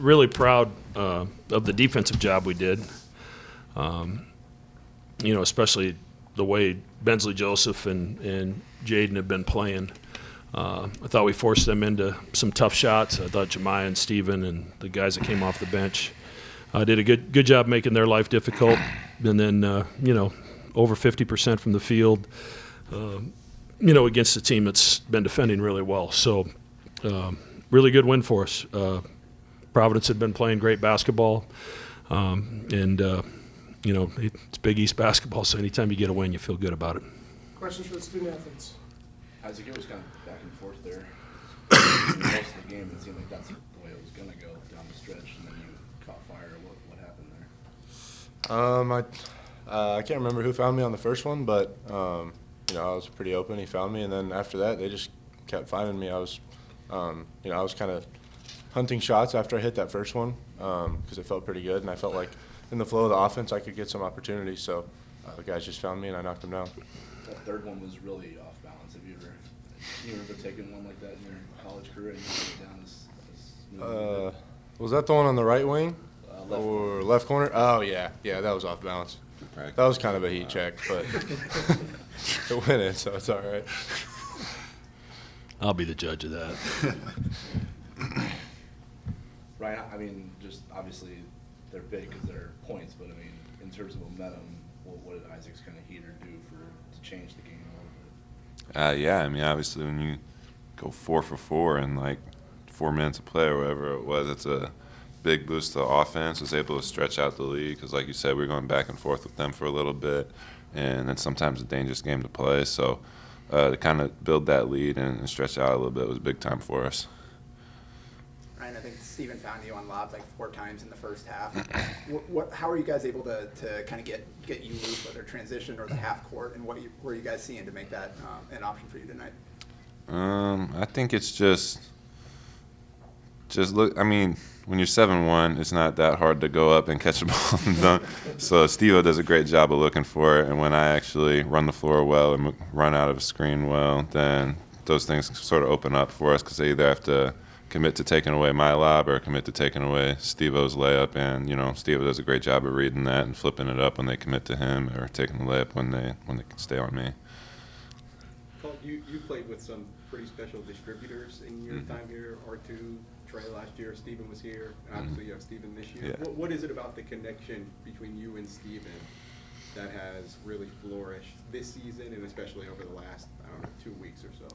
really proud of the defensive job we did. Especially the way Bensley Joseph and Jaden have been playing. I thought we forced them into some tough shots. I thought Jemiah and Steven and the guys that came off the bench did a good job making their life difficult. And then, over 50% from the field, against a team that's been defending really well. So, really good win for us. Providence had been playing great basketball, it's Big East basketball, so anytime you get a win, you feel good about it. Questions for the student athletes? Isaac, it was kind of back and forth there. Most of the game, it seemed like that's the way it was going to go down the stretch, and then you caught fire. What happened there? I can't remember who found me on the first one, but I was pretty open. He found me, and then after that, they just kept finding me. I was kind of hunting shots after I hit that first one because it felt pretty good, and I felt like in the flow of the offense, I could get some opportunities. So the guys just found me, and I knocked them down. That third one was really off balance. Have you ever taken one like that in your college career and you put it down as smooth? Was that the one on the right wing Left left corner? Oh yeah, that was off balance. Right. That was kind of a heat check, but it went in, so it's all right. I'll be the judge of that. Ryan, I mean, just obviously they're big because they're points, but I mean, in terms of momentum, what did Isaac's kind of heater do to change the game a little bit? Yeah, I mean, obviously when you go 4 for 4 in like 4 minutes of play or whatever it was, it's a big boost to the offense. Was able to stretch out the lead because, like you said, we were going back and forth with them for a little bit, and it's sometimes a dangerous game to play. So to kind of build that lead and stretch out a little bit was big time for us. Ryan, I think Steven found you on lobs like 4 times in the first half. How are you guys able to kind of get you loose, whether transition or the half court, and what were you guys seeing to make that an option for you tonight? I think it's just look. I mean, when you're 7'1", it's not that hard to go up and catch a ball and dunk. So Steve does a great job of looking for it, and when I actually run the floor well and run out of a screen well, then those things sort of open up for us because they either have to commit to taking away my lob or commit to taking away Steve-O's layup. And, Steve-O does a great job of reading that and flipping it up when they commit to him or taking the layup when they stay on me. Paul, you played with some pretty special distributors in your time here. R2, Trey last year, Steven was here. Obviously, you have Steven this year. Yeah. What is it about the connection between you and Steven that has really flourished this season and especially over the last, 2 weeks or so?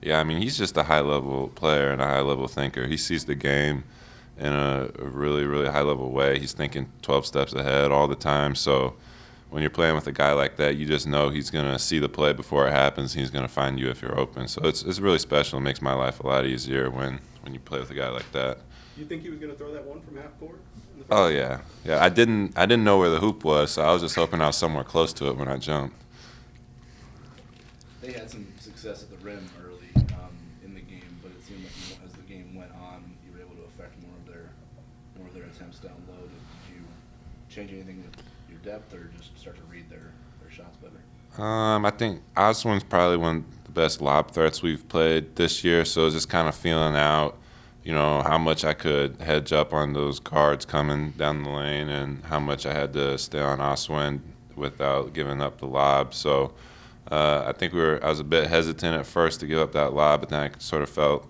Yeah, I mean, he's just a high-level player and a high-level thinker. He sees the game in a really, really high-level way. He's thinking 12 steps ahead all the time. So when you're playing with a guy like that, you just know he's going to see the play before it happens. He's going to find you if you're open. So it's really special. It makes my life a lot easier when you play with a guy like that. You think he was going to throw that one from half court? Oh, yeah. Yeah, I didn't know where the hoop was, so I was just hoping I was somewhere close to it when I jumped. They had some success at the rim early in the game, but it seemed like as the game went on, you were able to affect more of their attempts down low. Did you change anything with your depth, or just start to read their shots better? I think Oswin's probably one of the best lob threats we've played this year, so it's just kind of feeling out, how much I could hedge up on those guards coming down the lane and how much I had to stay on Oswin without giving up the lob. So I think I was a bit hesitant at first to give up that lob, but then I sort of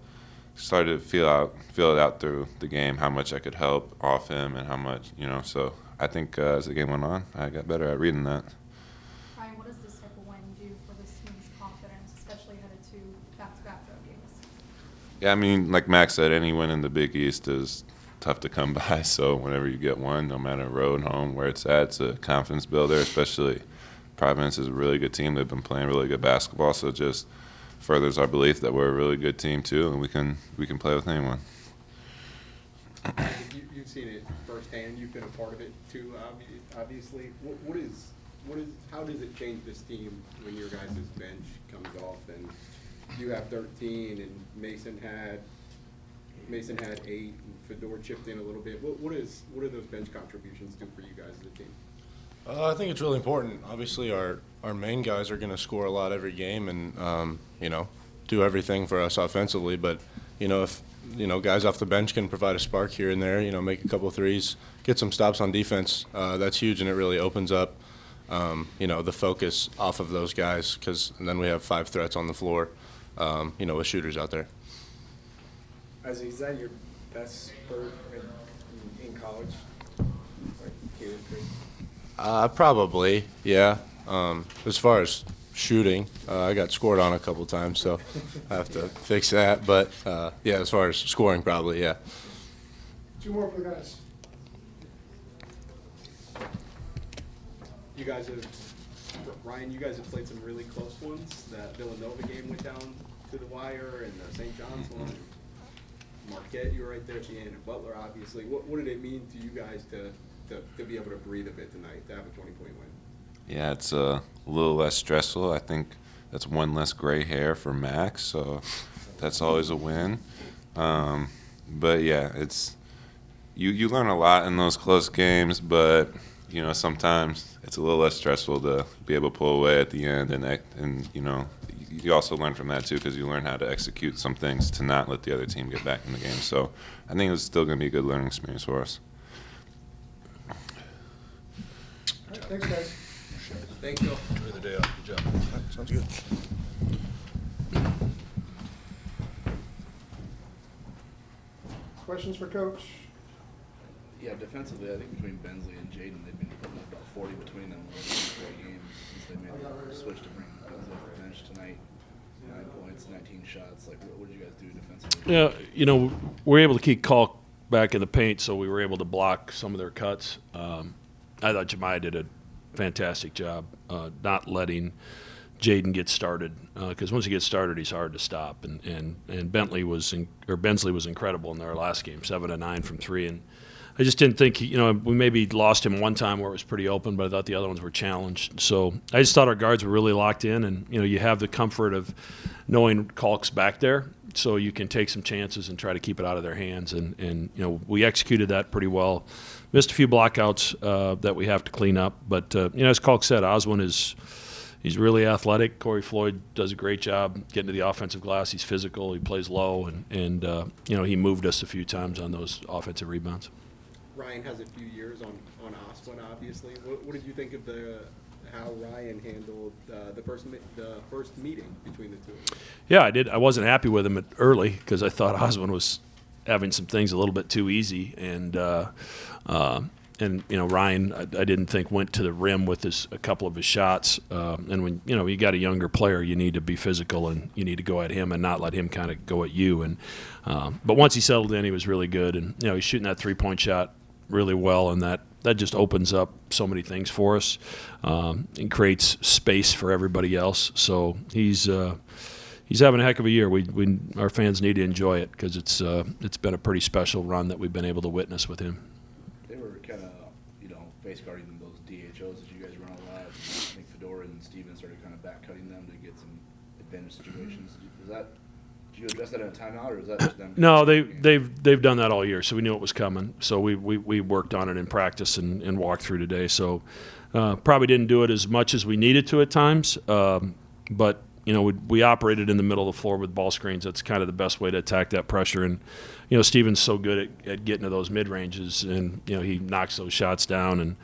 started to feel it out through the game how much I could help off him and how much, So I think as the game went on, I got better at reading that. Ryan, what does this type of win do for this team's confidence, especially headed to back-to-back road games? Yeah, I mean, like Max said, any win in the Big East is tough to come by. So whenever you get one, no matter road, home, where it's at, it's a confidence builder, especially Providence is a really good team. They've been playing really good basketball, so it just furthers our belief that we're a really good team too, and we can play with anyone. You've seen it firsthand. You've been a part of it too, obviously. How does it change this team when your guys' bench comes off and you have 13 and Mason had 8 and Fedor chipped in a little bit? What do those bench contributions do for you guys as a team? I think it's really important. Obviously, our main guys are going to score a lot every game and, do everything for us offensively. But, guys off the bench can provide a spark here and there, make a couple threes, get some stops on defense, that's huge, and it really opens up, the focus off of those guys, because then we have 5 threats on the floor, with shooters out there. Isaac, is that your best spurt in college? Like here at Creighton? Probably, yeah. As far as shooting, I got scored on a couple times, so I have to fix that. But, yeah, as far as scoring, probably, yeah. 2 more for the guys. You guys have, Ryan, you guys have played some really close ones. That Villanova game went down to the wire, and the St. John's one. Marquette, you were right there at the end, and Butler, obviously. What did it mean to you guys to be able to breathe a bit tonight, to have a 20-point win? Yeah, it's a little less stressful. I think that's 1 less gray hair for Max, so that's always a win. But yeah, it's you learn a lot in those close games, but sometimes it's a little less stressful to be able to pull away at the end, and you also learn from that too, because you learn how to execute some things to not let the other team get back in the game. So I think it's still going to be a good learning experience for us. All right, thanks, guys. Thank you. Enjoy the day off. Good job. Sounds good. Questions for Coach? Yeah, defensively, I think between Bensley and Jaden, they've been putting up about 40 between them over the 3 games since they made the switch to bring Bensley off the bench tonight. 9 points, 19 shots. Like, what did you guys do defensively? Yeah, we're able to keep Kalk back in the paint, so we were able to block some of their cuts. I thought Jemiah did a fantastic job not letting Jaden get started, because once he gets started, he's hard to stop. And Bentley was Bensley was incredible in their last game, 7 of 9 from 3. And I just didn't think we maybe lost him one time where it was pretty open, but I thought the other ones were challenged. So I just thought our guards were really locked in, and you have the comfort of knowing Kalk's back there, so you can take some chances and try to keep it out of their hands. And we executed that pretty well. Missed a few blockouts that we have to clean up, but as Kalk said, Oswin he's really athletic. Corey Floyd does a great job getting to the offensive glass. He's physical. He plays low, and he moved us a few times on those offensive rebounds. Ryan has a few years on Oswin, obviously. What did you think of how Ryan handled the first meeting between the two of them? Yeah, I did. I wasn't happy with him early because I thought Oswin was having some things a little bit too easy, and Ryan, I didn't think went to the rim with a couple of his shots. And when you got a younger player, you need to be physical and you need to go at him and not let him kind of go at you. And but once he settled in, he was really good, and he's shooting that 3-point shot really well, and that just opens up so many things for us and creates space for everybody else. So he's having a heck of a year. Our fans need to enjoy it because it's been a pretty special run that we've been able to witness with him. They were kind of, face guarding those DHOs that you guys run a lot. I think Fedora and Steven started kind of back cutting them to get some advantage situations. Did you address that in a timeout, or is that just them? No, they've done that all year, so we knew it was coming. So we worked on it in practice and walked through today. So probably didn't do it as much as we needed to at times, but we operated in the middle of the floor with ball screens. That's kind of the best way to attack that pressure. And Steven's so good at getting to those mid ranges, and he knocks those shots down. And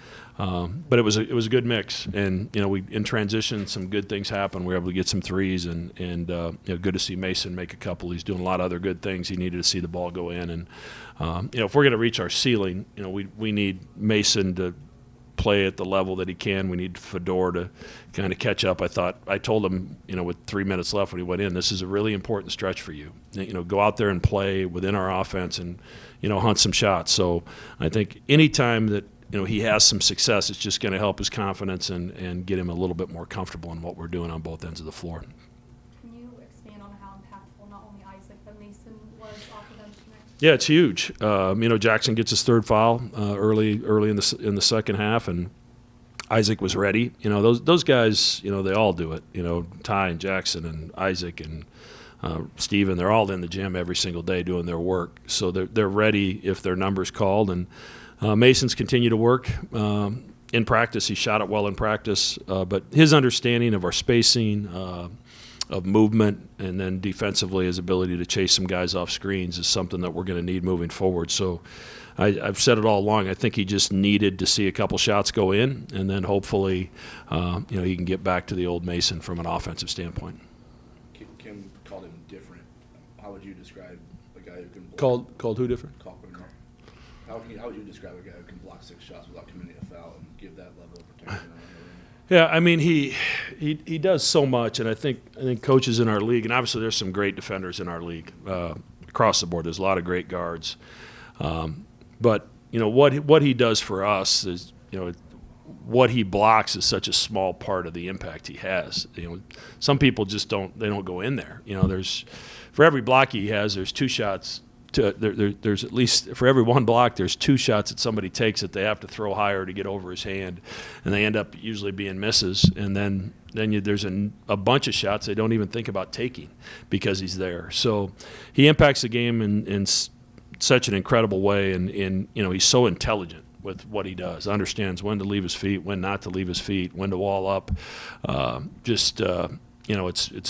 but it was a good mix. And we in transition, some good things happened. We were able to get some threes, and good to see Mason make a couple. He's doing a lot of other good things. He needed to see the ball go in. And if we're going to reach our ceiling, we need Mason to play at the level that he can. We need Fedor to kind of catch up. I told him, with 3 minutes left when he went in, this is a really important stretch for you. Go out there and play within our offense and, hunt some shots. So I think anytime that, he has some success, it's just going to help his confidence and get him a little bit more comfortable in what we're doing on both ends of the floor. Can you expand on how impactful not only Isaac but Mason was off the bench tonight? Yeah, it's huge. Jackson gets his 3rd foul early in the second half, and Isaac was ready. Those guys, they all do it. Ty and Jackson and Isaac and Steven, they're all in the gym every single day doing their work. So they're ready if their number's called. And Mason's continued to work in practice. He shot it well in practice, but his understanding of our spacing, of movement, and then defensively his ability to chase some guys off screens is something that we're going to need moving forward. So I've said it all along. I think he just needed to see a couple shots go in, and then hopefully he can get back to the old Mason from an offensive standpoint. Kim called him different. How would you describe a guy who can block? Called who different? Kalkbrenner. How would you describe a guy who can block 6 shots without committing a foul and give that level of protection around the rim? Yeah, I mean he does so much, and I think coaches in our league, and obviously there's some great defenders in our league across the board. There's a lot of great guards, but what he does for us is what he blocks is such a small part of the impact he has. Some people just don't go in there. There's for every block he has, there's 2 shots. There's at least for every 1 block, there's 2 shots that somebody takes that they have to throw higher to get over his hand, and they end up usually being misses. And then there's a bunch of shots they don't even think about taking because he's there. So he impacts the game in such an incredible way, and he's so intelligent with what he does. Understands when to leave his feet, when not to leave his feet, when to wall up. It's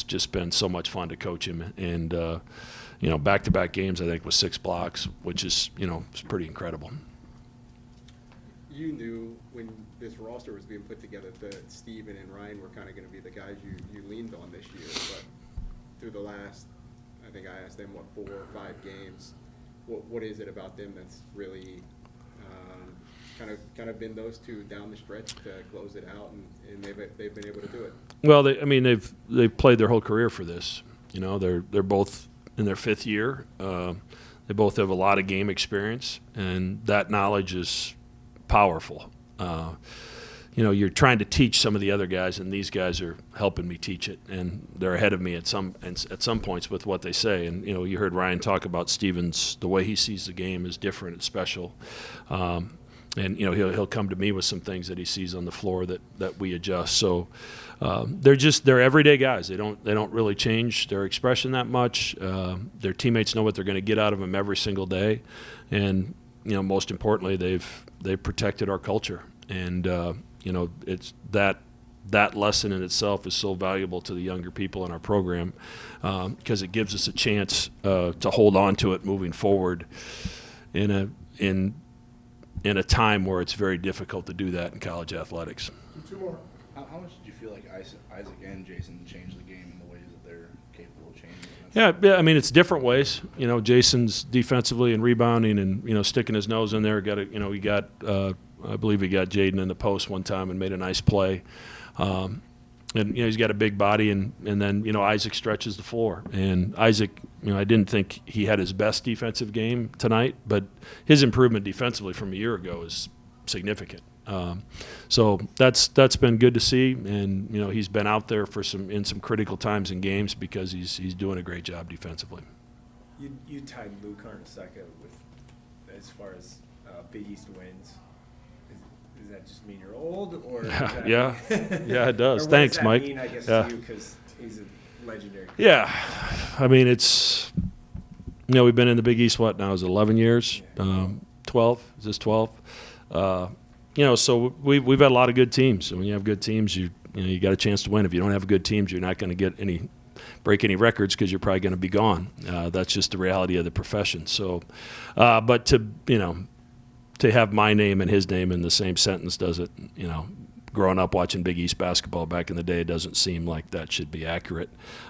just been so much fun to coach him, and back-to-back games, I think, with 6 blocks, which is, it's pretty incredible. You knew when this roster was being put together that Steven and Ryan were kind of going to be the guys you leaned on this year, but through the last, I think I asked them, 4 or 5 games, what is it about them that's really kind of been those 2 down the stretch to close it out, and they've been able to do it? Well, they've played their whole career for this. They're both in their 5th year. They both have a lot of game experience, and that knowledge is powerful. You're trying to teach some of the other guys, and these guys are helping me teach it, and they're ahead of me at some points with what they say. And you heard Ryan talk about Stevens. The way he sees the game is different. It's special. And he'll come to me with some things that he sees on the floor that we adjust. So they're everyday guys. They don't really change their expression that much. Their teammates know what they're going to get out of them every single day, and most importantly, they've protected our culture. And it's that lesson in itself is so valuable to the younger people in our program because it gives us a chance to hold on to it moving forward in a time where it's very difficult to do that in college athletics. 2 more. How much did you feel like Isaac and Jason changed the game in the ways that they're capable of changing it? Yeah, I mean it's different ways. Jason's defensively and rebounding and sticking his nose in there. He got I believe he got Jaden in the post one time and made a nice play. And he's got a big body, and then Isaac stretches the floor. And Isaac, I didn't think he had his best defensive game tonight, but his improvement defensively from a year ago is significant. So that's been good to see, and he's been out there in some critical times in games because he's doing a great job defensively. You tied Luke Arnsaka with as far as Big East wins. Does that just mean you're old, or yeah, it does. Or Thanks, does that Mike. mean, I guess, Yeah. to you, because he's a legendary. Yeah, I mean it's we've been in the Big East now? Is it 11 years? 12? Is this 12? So we've had a lot of good teams. And when you have good teams, you got a chance to win. If you don't have good teams, you're not going to break any records because you're probably going to be gone. That's just the reality of the profession. So, but to have my name and his name in the same sentence doesn't, growing up watching Big East basketball back in the day, it doesn't seem like that should be accurate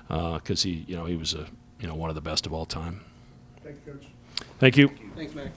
because he was one of the best of all time. Thank you, Coach. Thank you. Thanks, Mac.